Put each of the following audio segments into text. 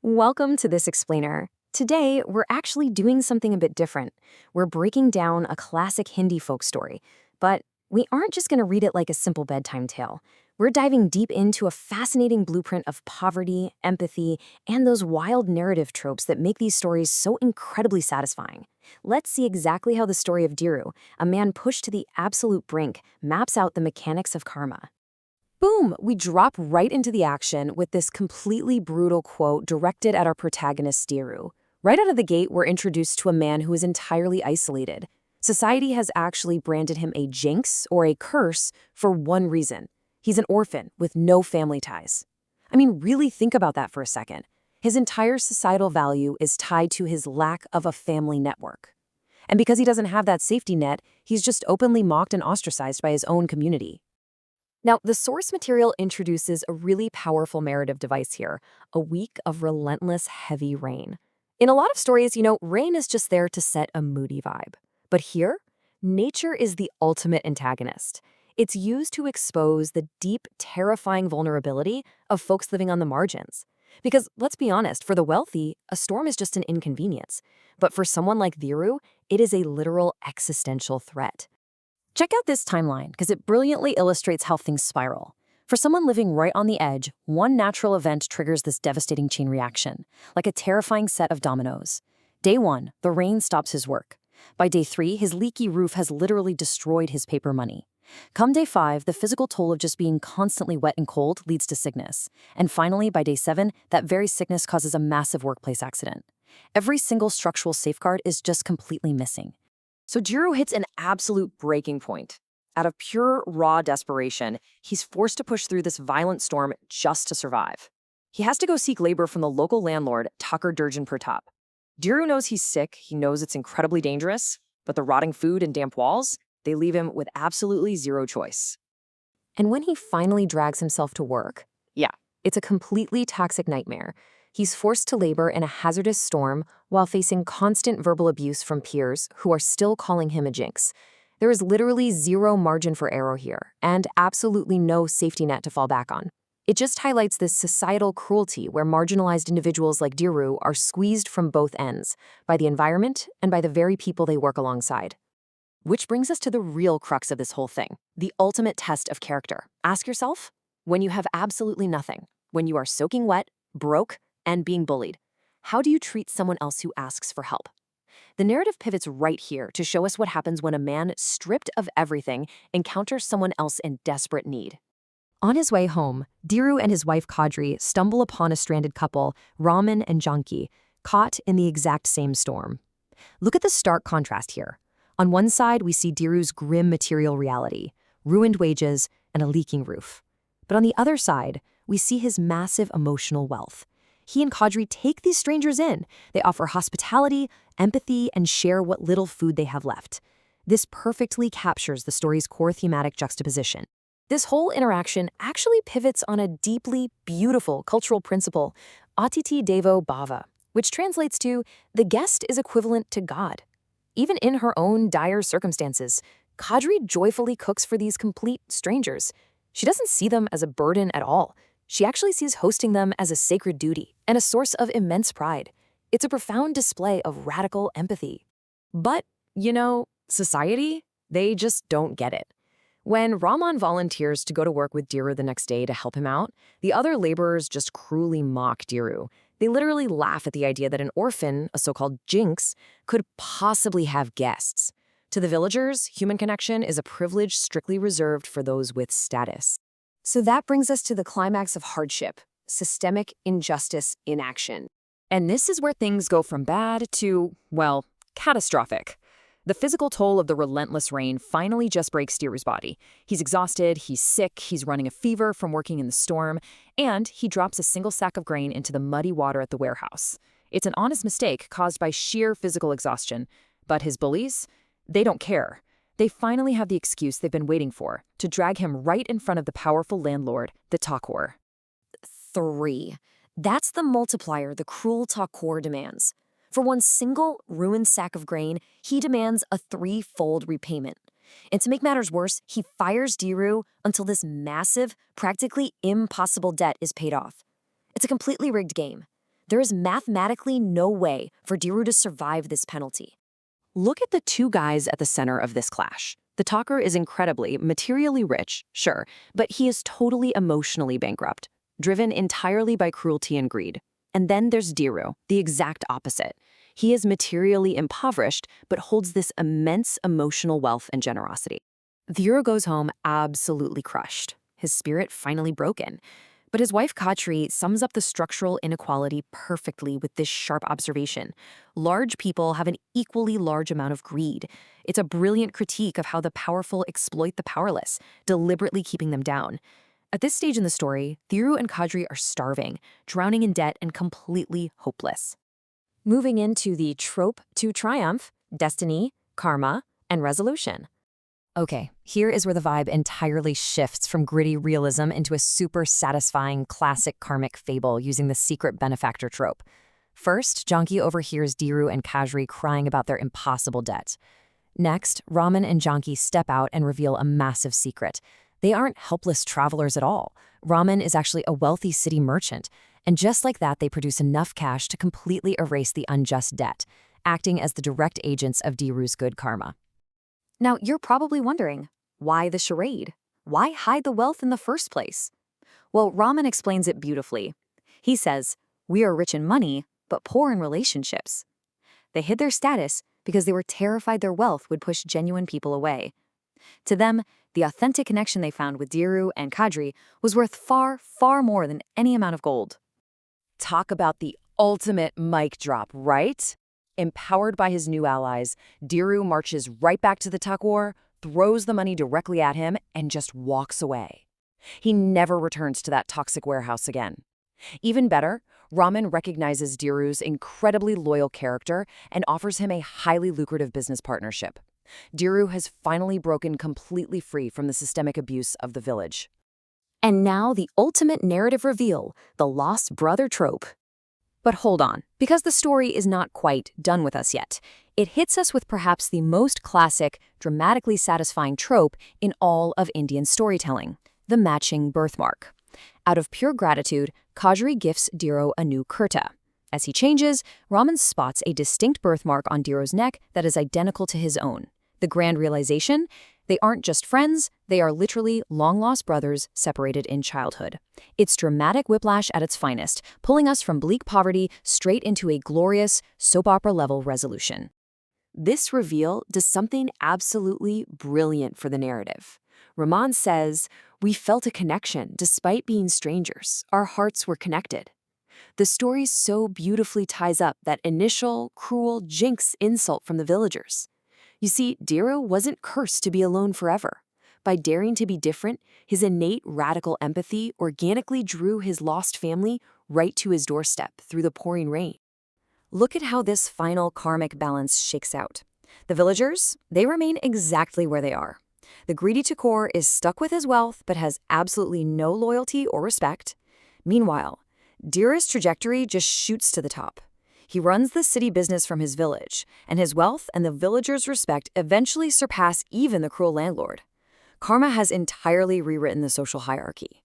Welcome to This Explainer. Today, we're actually doing something a bit different. We're breaking down a classic Hindi folk story, but we aren't just going to read it like a simple bedtime tale. We're diving deep into a fascinating blueprint of poverty, empathy, and those wild narrative tropes that make these stories so incredibly satisfying. Let's see exactly how the story of Dhiru, a man pushed to the absolute brink, maps out the mechanics of karma. Boom! We drop right into the action with this completely brutal quote directed at our protagonist, Dhiru. Right out of the gate, we're introduced to a man who is entirely isolated. Society has actually branded him a jinx or a curse for one reason. He's an orphan with no family ties. I mean, really think about that for a second. His entire societal value is tied to his lack of a family network. And because he doesn't have that safety net, he's just openly mocked and ostracized by his own community. Now, the source material introduces a really powerful narrative device here, a week of relentless, heavy rain. In a lot of stories, rain is just there to set a moody vibe. But here, nature is the ultimate antagonist. It's used to expose the deep, terrifying vulnerability of folks living on the margins. Because, let's be honest, for the wealthy, a storm is just an inconvenience. But for someone like Dhiru, it is a literal existential threat. Check out this timeline because it brilliantly illustrates how things spiral. For someone living right on the edge, one natural event triggers this devastating chain reaction, like a terrifying set of dominoes. Day 1, the rain stops his work. By day 3, his leaky roof has literally destroyed his paper money. Come day 5, the physical toll of just being constantly wet and cold leads to sickness. And finally, by day 7, that very sickness causes a massive workplace accident. Every single structural safeguard is just completely missing. So Jiro hits an absolute breaking point. Out of pure, raw desperation, he's forced to push through this violent storm just to survive. He has to go seek labor from the local landlord, Tucker Durjan Pratap. Jiro knows he's sick, he knows it's incredibly dangerous, but the rotting food and damp walls, they leave him with absolutely zero choice. And when he finally drags himself to work, it's a completely toxic nightmare. He's forced to labor in a hazardous storm while facing constant verbal abuse from peers who are still calling him a jinx. There is literally zero margin for error here, and absolutely no safety net to fall back on. It just highlights this societal cruelty where marginalized individuals like Dhiru are squeezed from both ends, by the environment and by the very people they work alongside. Which brings us to the real crux of this whole thing, the ultimate test of character. Ask yourself, when you have absolutely nothing, when you are soaking wet, broke, and being bullied, how do you treat someone else who asks for help? The narrative pivots right here to show us what happens when a man stripped of everything encounters someone else in desperate need. On his way home, Dhiru and his wife Kadri stumble upon a stranded couple, Raman and Janki, caught in the exact same storm. Look at the stark contrast here. On one side, we see Dhiru's grim material reality, ruined wages, and a leaking roof. But on the other side, we see his massive emotional wealth. He and Kadri take these strangers in. They offer hospitality, empathy, and share what little food they have left. This perfectly captures the story's core thematic juxtaposition. This whole interaction actually pivots on a deeply beautiful cultural principle, Atiti Devo Bhava, which translates to, the guest is equivalent to God. Even in her own dire circumstances, Kadri joyfully cooks for these complete strangers. She doesn't see them as a burden at all. She actually sees hosting them as a sacred duty and a source of immense pride. It's a profound display of radical empathy. But, society, they just don't get it. When Raman volunteers to go to work with Dhiru the next day to help him out, the other laborers just cruelly mock Dhiru. They literally laugh at the idea that an orphan, a so-called jinx, could possibly have guests. To the villagers, human connection is a privilege strictly reserved for those with status. So that brings us to the climax of hardship, systemic injustice in action. And this is where things go from bad to, well, catastrophic. The physical toll of the relentless rain finally just breaks Dhiru's body. He's exhausted, he's sick, he's running a fever from working in the storm, and he drops a single sack of grain into the muddy water at the warehouse. It's an honest mistake caused by sheer physical exhaustion, but his bullies, they don't care. They finally have the excuse they've been waiting for, to drag him right in front of the powerful landlord, the Thakur. 3. That's the multiplier the cruel Thakur demands. For one single ruined sack of grain, he demands a 3-fold repayment. And to make matters worse, he fires Dhiru until this massive, practically impossible debt is paid off. It's a completely rigged game. There is mathematically no way for Diru to survive this penalty. Look at the two guys at the center of this clash. The talker is incredibly, materially rich, sure, but he is totally emotionally bankrupt, driven entirely by cruelty and greed. And then there's Diru, the exact opposite. He is materially impoverished, but holds this immense emotional wealth and generosity. Diru goes home absolutely crushed, his spirit finally broken. But his wife Khatri sums up the structural inequality perfectly with this sharp observation. Large people have an equally large amount of greed. It's a brilliant critique of how the powerful exploit the powerless, deliberately keeping them down. At this stage in the story, Diru and Khatri are starving, drowning in debt, and completely hopeless. Moving into the trope to triumph, destiny, karma, and resolution. Okay, here is where the vibe entirely shifts from gritty realism into a super satisfying classic karmic fable using the secret benefactor trope. First, Janki overhears Diru and Khatri crying about their impossible debt. Next, Raman and Janki step out and reveal a massive secret. They aren't helpless travelers at all. Raman is actually a wealthy city merchant, and just like that, they produce enough cash to completely erase the unjust debt, acting as the direct agents of Diru's good karma. Now, you're probably wondering, why the charade? Why hide the wealth in the first place? Well, Raman explains it beautifully. He says, "We are rich in money, but poor in relationships." They hid their status because they were terrified their wealth would push genuine people away. To them, the authentic connection they found with Diru and Khatri was worth far, far more than any amount of gold. Talk about the ultimate mic drop, right? Empowered by his new allies, Diru marches right back to the Takwar, throws the money directly at him, and just walks away. He never returns to that toxic warehouse again. Even better, Raman recognizes Diru's incredibly loyal character and offers him a highly lucrative business partnership. Diru has finally broken completely free from the systemic abuse of the village. And now the ultimate narrative reveal, the lost brother trope. But hold on, because the story is not quite done with us yet. It hits us with perhaps the most classic, dramatically satisfying trope in all of Indian storytelling, the matching birthmark. Out of pure gratitude, Khatri gifts Diru a new kurta. As he changes, Raman spots a distinct birthmark on Diru's neck that is identical to his own. The grand realization? They aren't just friends, they are literally long-lost brothers separated in childhood. It's dramatic whiplash at its finest, pulling us from bleak poverty straight into a glorious, soap opera-level resolution. This reveal does something absolutely brilliant for the narrative. Raman says, "We felt a connection despite being strangers. Our hearts were connected." The story so beautifully ties up that initial, cruel jinx insult from the villagers. You see, Diru wasn't cursed to be alone forever. By daring to be different, his innate radical empathy organically drew his lost family right to his doorstep through the pouring rain. Look at how this final karmic balance shakes out. The villagers, they remain exactly where they are. The greedy Takwar is stuck with his wealth but has absolutely no loyalty or respect. Meanwhile, Diru's trajectory just shoots to the top. He runs the city business from his village, and his wealth and the villagers' respect eventually surpass even the cruel landlord. Karma has entirely rewritten the social hierarchy.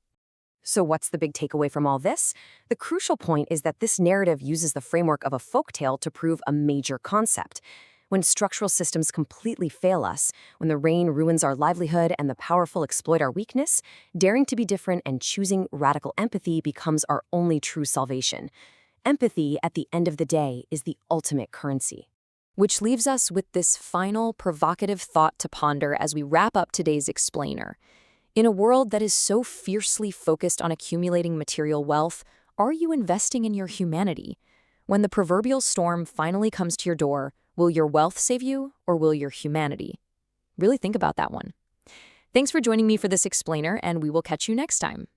So what's the big takeaway from all this? The crucial point is that this narrative uses the framework of a folktale to prove a major concept. When structural systems completely fail us, when the rain ruins our livelihood and the powerful exploit our weakness, daring to be different and choosing radical empathy becomes our only true salvation. Empathy, at the end of the day, is the ultimate currency. Which leaves us with this final provocative thought to ponder as we wrap up today's explainer. In a world that is so fiercely focused on accumulating material wealth, are you investing in your humanity? When the proverbial storm finally comes to your door, will your wealth save you or will your humanity? Really think about that one. Thanks for joining me for this explainer, and we will catch you next time.